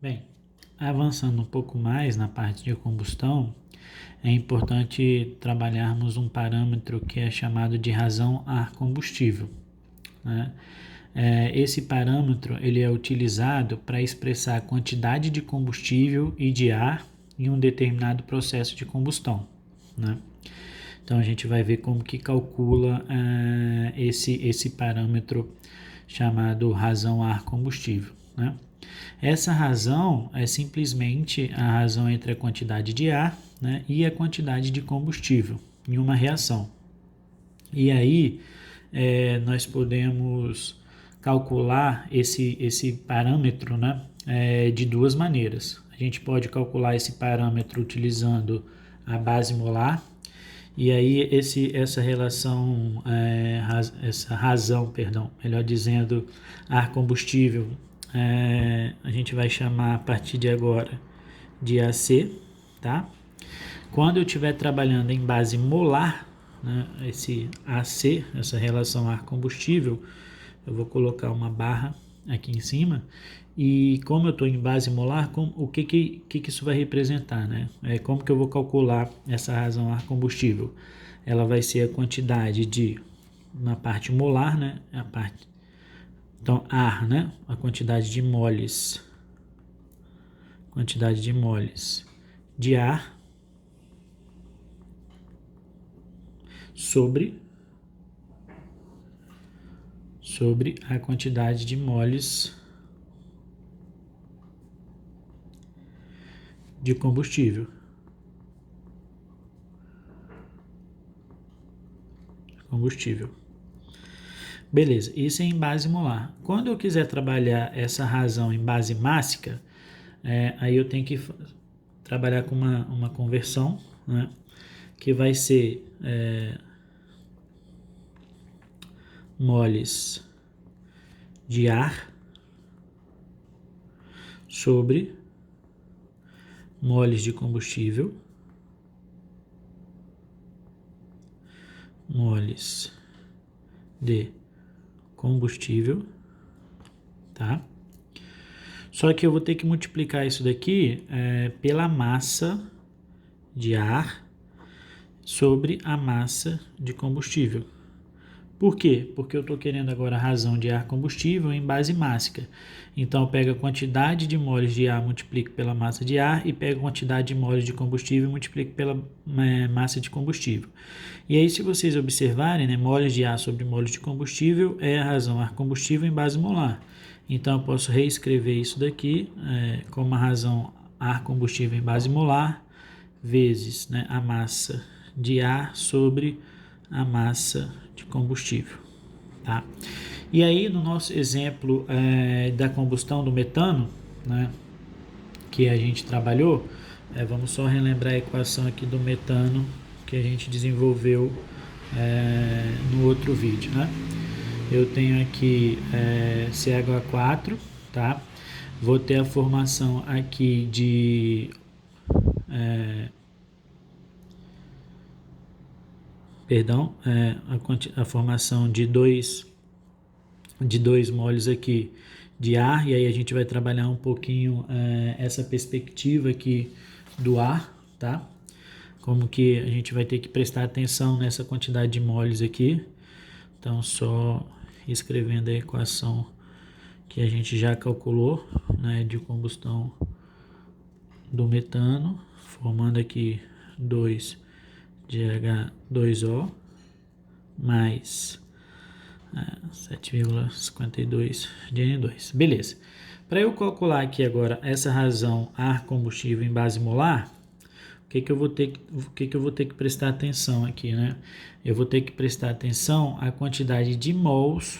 Bem, avançando um pouco mais na parte de combustão, é importante trabalharmos um parâmetro que é chamado de razão ar combustível, né? Esse parâmetro ele é utilizado para expressar a quantidade de combustível e de ar em um determinado processo de combustão, né? Então a gente vai ver como que calcula esse parâmetro chamado razão ar combustível, né? Essa razão é simplesmente a razão entre a quantidade de ar, né, e a quantidade de combustível em uma reação. E aí nós podemos calcular esse parâmetro, né, de duas maneiras. A gente pode calcular esse parâmetro utilizando a base molar, e aí essa relação, essa razão, perdão, melhor dizendo, ar combustível, a gente vai chamar a partir de agora de AC, tá? Quando eu estiver trabalhando em base molar, né, esse AC, essa relação ar combustível, eu vou colocar uma barra aqui em cima, e como eu estou em base molar, o que isso vai representar, né? Como que eu vou calcular essa razão ar combustível? Ela vai ser a quantidade na parte molar, né? Então, ar, né? A quantidade de moles de ar sobre a quantidade de moles de combustível. Beleza, isso é em base molar. Quando eu quiser trabalhar essa razão em base mássica, aí eu tenho que trabalhar com uma conversão, né, que vai ser moles de ar sobre moles de combustível, tá? Só que eu vou ter que multiplicar isso daqui pela massa de ar sobre a massa de combustível. Por quê? Porque eu estou querendo agora a razão de ar combustível em base mássica. Então eu pego a quantidade de moles de ar, multiplico pela massa de ar, e pego a quantidade de moles de combustível e multiplico pela massa de combustível. E aí, se vocês observarem, né, moles de ar sobre moles de combustível é a razão ar combustível em base molar. Então eu posso reescrever isso daqui como a razão ar combustível em base molar vezes, né, a massa de ar sobre a massa de combustível, tá? E aí, no nosso exemplo da combustão do metano, né, que a gente trabalhou, vamos só relembrar a equação aqui do metano que a gente desenvolveu no outro vídeo, né? Eu tenho aqui CH4, tá? Vou ter a formação aqui de a formação de dois moles aqui de ar, e aí a gente vai trabalhar um pouquinho essa perspectiva aqui do ar, tá? Como que a gente vai ter que prestar atenção nessa quantidade de moles aqui. Então, só escrevendo a equação que a gente já calculou, né, de combustão do metano, formando aqui 2GH2O mais 7,52 de N2. Beleza. Para eu calcular aqui agora essa razão ar combustível em base molar, o que eu vou ter que prestar atenção aqui, né? Eu vou ter que prestar atenção à quantidade de mols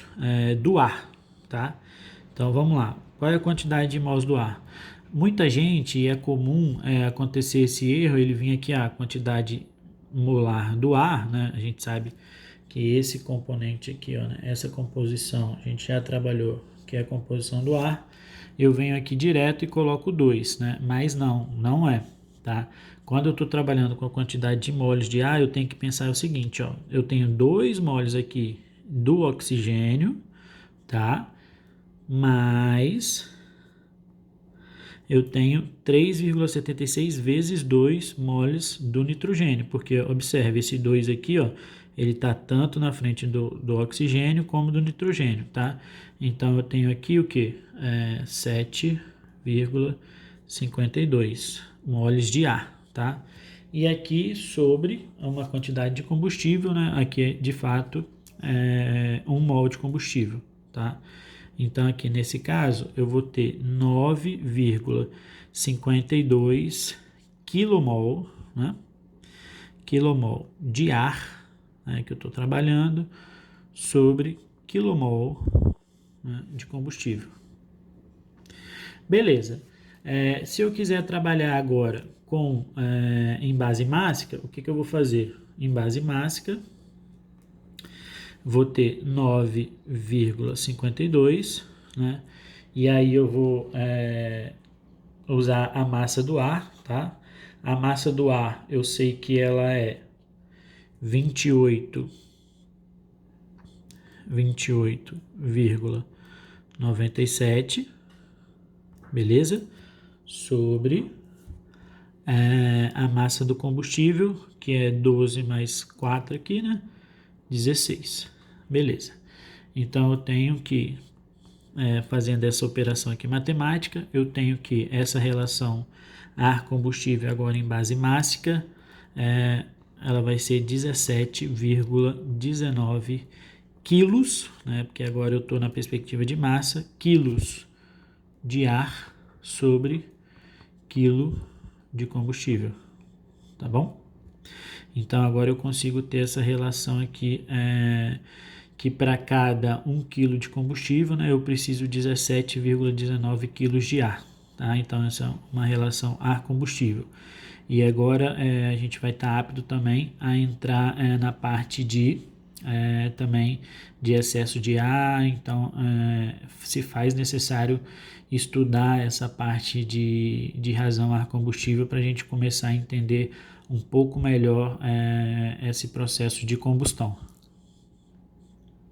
do ar, tá? Então vamos lá. Qual é a quantidade de mols do ar? Muita gente, é comum acontecer esse erro, ele vir aqui a quantidade molar do ar, né? A gente sabe que esse componente aqui, ó, né? Essa composição, a gente já trabalhou, que é a composição do ar. Eu venho aqui direto e coloco 2, né? Mas não é, tá? Quando eu estou trabalhando com a quantidade de moles de ar, eu tenho que pensar o seguinte, ó, eu tenho 2 moles aqui do oxigênio, tá? Mais eu tenho 3,76 vezes 2 moles do nitrogênio, porque observe, esse 2 aqui, ó, ele está tanto na frente do oxigênio como do nitrogênio, tá? Então, eu tenho aqui o quê? 7,52 moles de ar, tá? E aqui sobre uma quantidade de combustível, né? Aqui, de fato, é 1 mol de combustível, tá? Então, aqui nesse caso, eu vou ter 9,52 quilomol, né? Quilomol de ar, né, que eu estou trabalhando, sobre quilomol, né, de combustível. Beleza. Se eu quiser trabalhar agora em base mássica, o que eu vou fazer? Em base mássica, vou ter 9,52, né? E aí eu vou usar a massa do ar, tá? A massa do ar, eu sei que ela é 28,97, beleza? Sobre a massa do combustível, que é 12 mais 4 aqui, né? 16, beleza. Então, eu tenho que, fazendo essa operação aqui matemática, eu tenho que essa relação ar-combustível agora em base mássica, ela vai ser 17,19 quilos, né? Porque agora eu estou na perspectiva de massa, quilos de ar sobre quilo de combustível, tá bom? Então agora eu consigo ter essa relação aqui, que para cada 1 kg de combustível, né, eu preciso 17,19 kg de ar, tá? Então essa é uma relação ar-combustível. E agora a gente vai estar apto também a entrar na parte de também de excesso de ar, então se faz necessário estudar essa parte de razão ar-combustível para a gente começar a entender um pouco melhor esse processo de combustão.